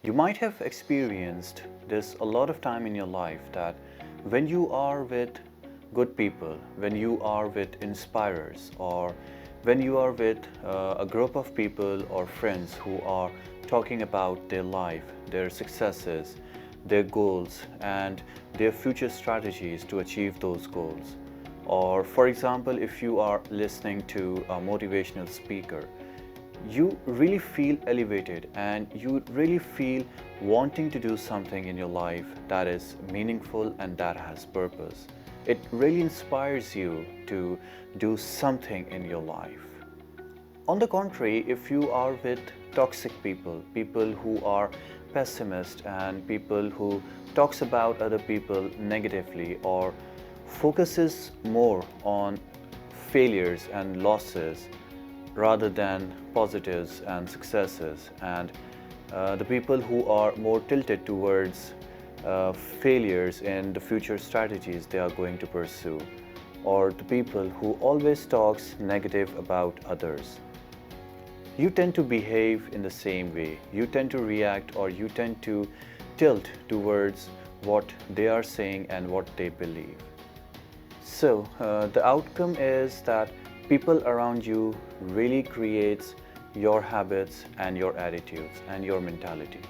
You might have experienced this a lot of time in your life that when you are with good people, when you are with inspirers, or when you are with a group of people or friends who are talking about their life, their successes, their goals, and their future strategies to achieve those goals. Or, for example, if you are listening to a motivational speaker, you really feel elevated and you really feel wanting to do something in your life that is meaningful and that has purpose. It really inspires you to do something in your life. On the contrary, if you are with toxic people, people who are pessimist and people who talks about other people negatively or focuses more on failures and losses rather than positives and successes, and the people who are more tilted towards failures in the future strategies they are going to pursue, or the people who always talks negative about others, you tend to behave in the same way. You tend to react, or you tend to tilt towards what they are saying and what they believe. So the outcome is that people around you really creates your habits and your attitudes and your mentality.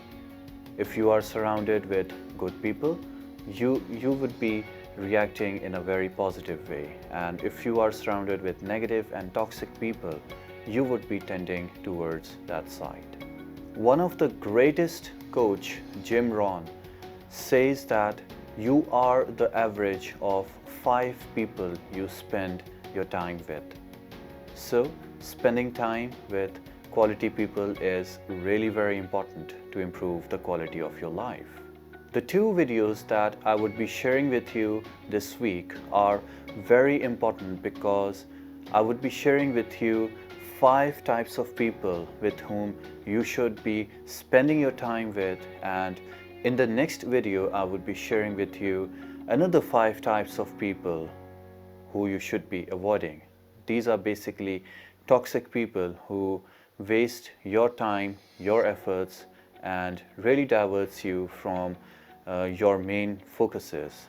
If you are surrounded with good people, you would be reacting in a very positive way, and if you are surrounded with negative and toxic people, you would be tending towards that side. One of the greatest coach, Jim Rohn, says that you are the average of 5 people you spend your time with. So, spending time with quality people is really very important to improve the quality of your life. The 2 videos that I would be sharing with you this week are very important because I would be sharing with you 5 types of people with whom you should be spending your time with, and in the next video I would be sharing with you another 5 types of people who you should be avoiding. These are basically toxic people who waste your time, your efforts, and really diverts you from your main focuses.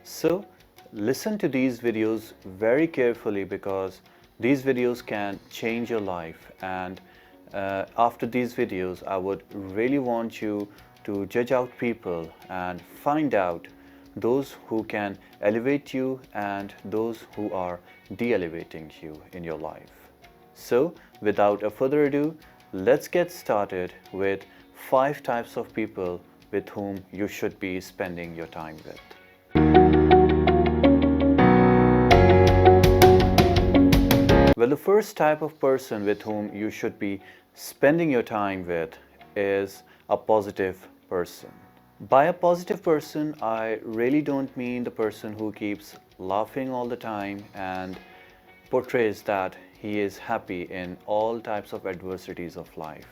So listen to these videos very carefully because these videos can change your life, and after these videos I would really want you to judge out people and find out those who can elevate you and those who are de-elevating you in your life. So without a further ado, let's get started with 5 types of people with whom you should be spending your time with. Well, the first type of person with whom you should be spending your time with is a positive person. By a positive person, I really don't mean the person who keeps laughing all the time and portrays that he is happy in all types of adversities of life.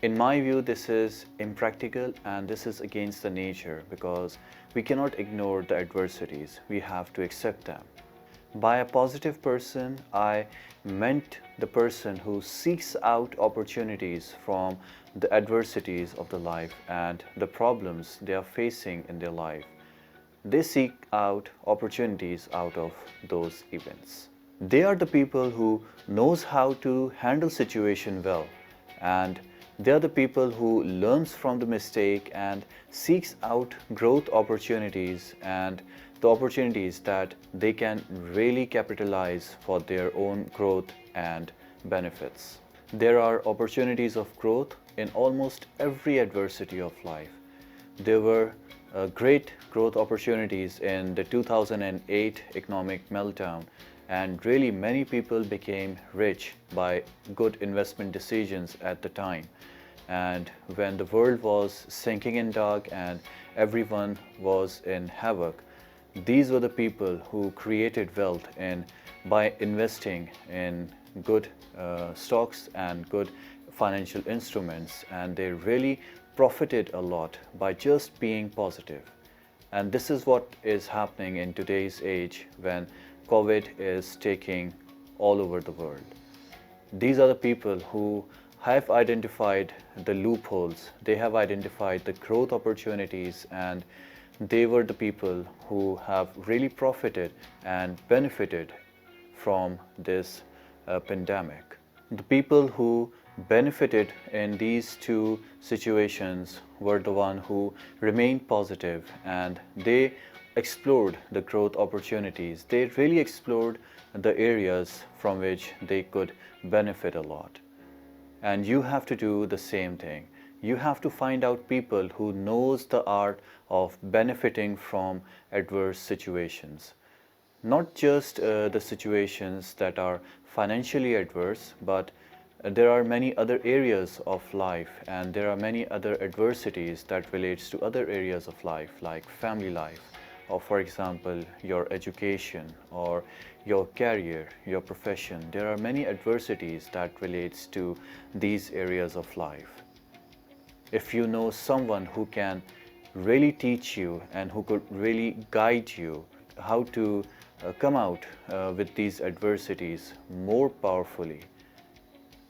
In my view, this is impractical and this is against the nature because we cannot ignore the adversities, we have to accept them. By a positive person, I meant the person who seeks out opportunities from the adversities of the life and the problems they are facing in their life. They seek out opportunities out of those events. They are the people who knows how to handle situation well, and they are the people who learns from the mistake and seeks out growth opportunities and the opportunities that they can really capitalize for their own growth and benefits. There are opportunities of growth in almost every adversity of life. There were great growth opportunities in the 2008 economic meltdown, and really many people became rich by good investment decisions at the time. And when the world was sinking in dark and everyone was in havoc, these were the people who created wealth by investing in good stocks and good financial instruments, and they really profited a lot by just being positive. And this is what is happening in today's age when COVID is taking all over the world. These are the people who have identified the loopholes, they have identified the growth opportunities, and they were the people who have really profited and benefited from this pandemic. The people who benefited in these two situations were the ones who remained positive, and they explored the growth opportunities. They really explored the areas from which they could benefit a lot. And you have to do the same thing. You have to find out people who knows the art of benefiting from adverse situations. Not just the situations that are financially adverse, but there are many other areas of life, and there are many other adversities that relates to other areas of life, like family life, or for example your education or your career, your profession. There are many adversities that relates to these areas of life. If you know someone who can really teach you and who could really guide you how to come out with these adversities more powerfully,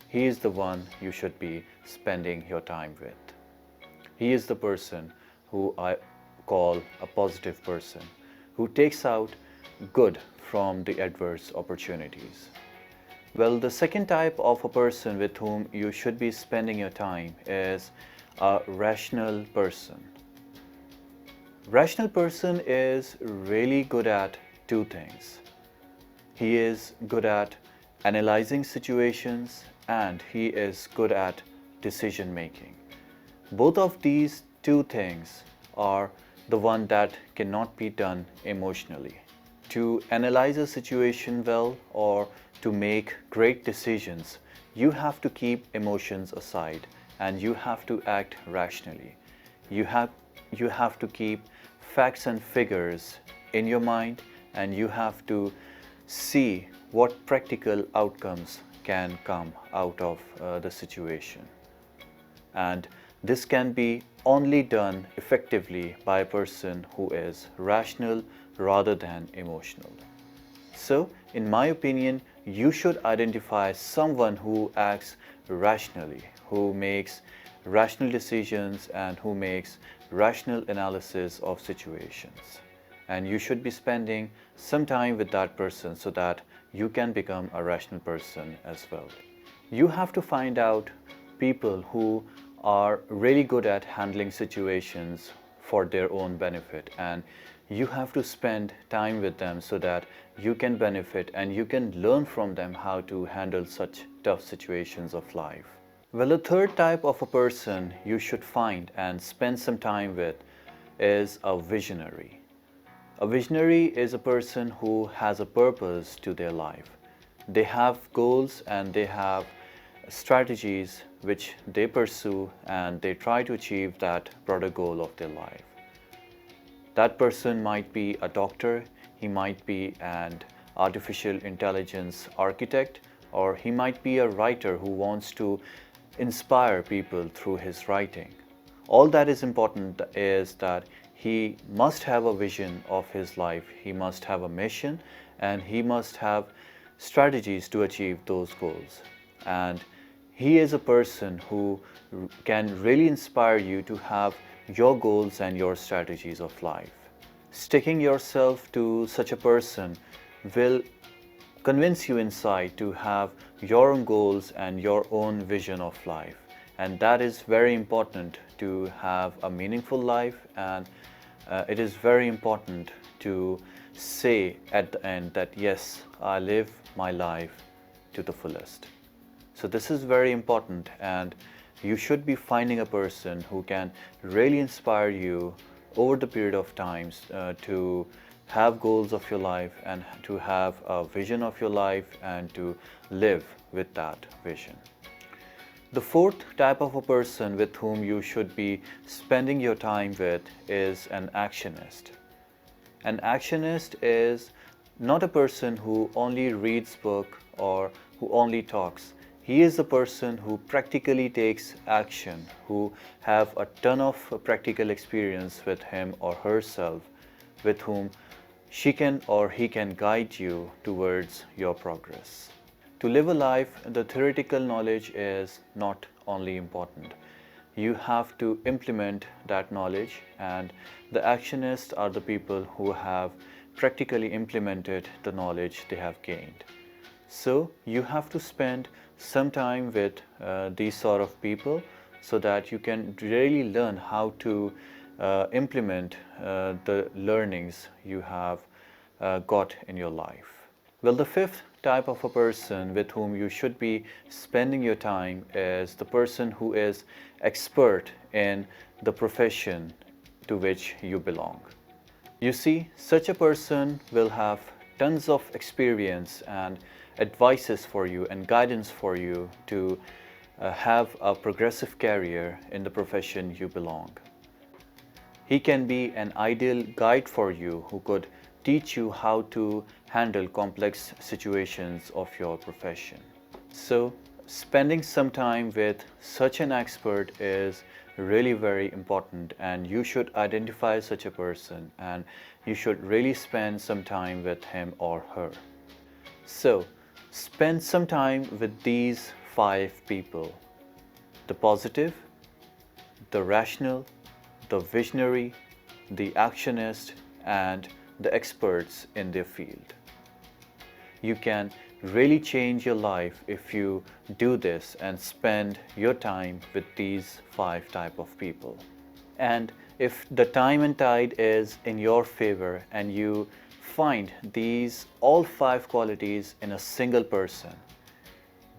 he is the one you should be spending your time with. He is the person who I call a positive person, who takes out good from the adverse opportunities. Well, the second type of a person with whom you should be spending your time is a rational person. Rational person is really good at two things. He is good at analyzing situations, and he is good at decision making. Both of these two things are the one that cannot be done emotionally. To analyze a situation well or to make great decisions, you have to keep emotions aside and you have to act rationally. You have to keep facts and figures in your mind, and you have to see what practical outcomes can come out of the situation. And this can be only done effectively by a person who is rational rather than emotional. So, in my opinion, you should identify someone who acts rationally, who makes rational decisions and who makes rational analysis of situations. And you should be spending some time with that person so that you can become a rational person as well. You have to find out people who are really good at handling situations for their own benefit, and you have to spend time with them so that you can benefit and you can learn from them how to handle such tough situations of life. Well, the third type of a person you should find and spend some time with is a visionary. A visionary is a person who has a purpose to their life. They have goals and they have strategies which they pursue, and they try to achieve that broader goal of their life. That person might be a doctor, he might be an artificial intelligence architect, or he might be a writer who wants to inspire people through his writing. All that is important is that he must have a vision of his life, he must have a mission, and he must have strategies to achieve those goals. And he is a person who can really inspire you to have your goals and your strategies of life. Sticking yourself to such a person will convince you inside to have your own goals and your own vision of life. And that is very important to have a meaningful life, and it is very important to say at the end that yes, I live my life to the fullest. So this is very important, and you should be finding a person who can really inspire you over the period of times to have goals of your life and to have a vision of your life and to live with that vision. The fourth type of a person with whom you should be spending your time with is an actionist. An actionist is not a person who only reads book or who only talks. He is the person who practically takes action, who have a ton of practical experience with him or herself, with whom she can or he can guide you towards your progress. to live a life, the theoretical knowledge is not only important. You have to implement that knowledge, and the actionists are the people who have practically implemented the knowledge they have gained. So you have to spend some time with these sort of people so that you can really learn how to implement the learnings you have got in your life. Well, the fifth type of a person with whom you should be spending your time is the person who is expert in the profession to which you belong. You see, such a person will have tons of experience and advices for you and guidance for you to have a progressive career in the profession you belong. He can be an ideal guide for you who could teach you how to handle complex situations of your profession. So, spending some time with such an expert is really very important, and you should identify such a person and you should really spend some time with him or her. So, spend some time with these 5 people: the positive, the rational, the visionary, the actionist, and the experts in their field. You can really change your life if you do this and spend your time with these 5 type of people. And if the time and tide is in your favor and you find these all 5 qualities in a single person,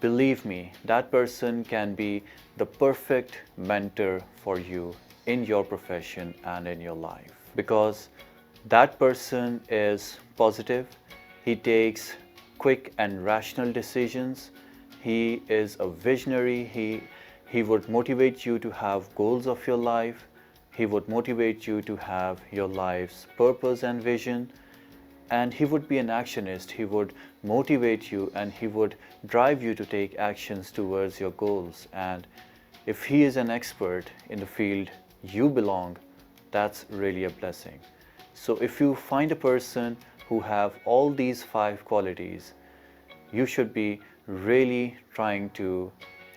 believe me, that person can be the perfect mentor for you in your profession and in your life, because that person is positive, he takes quick and rational decisions, he is a visionary, he would motivate you to have goals of your life, he would motivate you to have your life's purpose and vision, and he would be an actionist. He would motivate you and he would drive you to take actions towards your goals. And if he is an expert in the field you belong, that's really a blessing. So if you find a person who have all these 5 qualities, you should be really trying to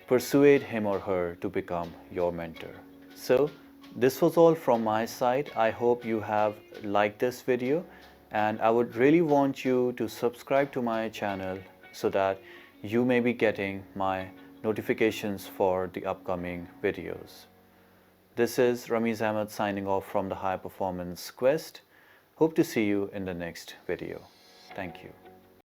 persuade him or her to become your mentor. So this was all from my side. I hope you have liked this video, and I would really want you to subscribe to my channel so that you may be getting my notifications for the upcoming videos. This is Ramiz Ahmed signing off from the High Performance Quest. Hope to see you in the next video. Thank you.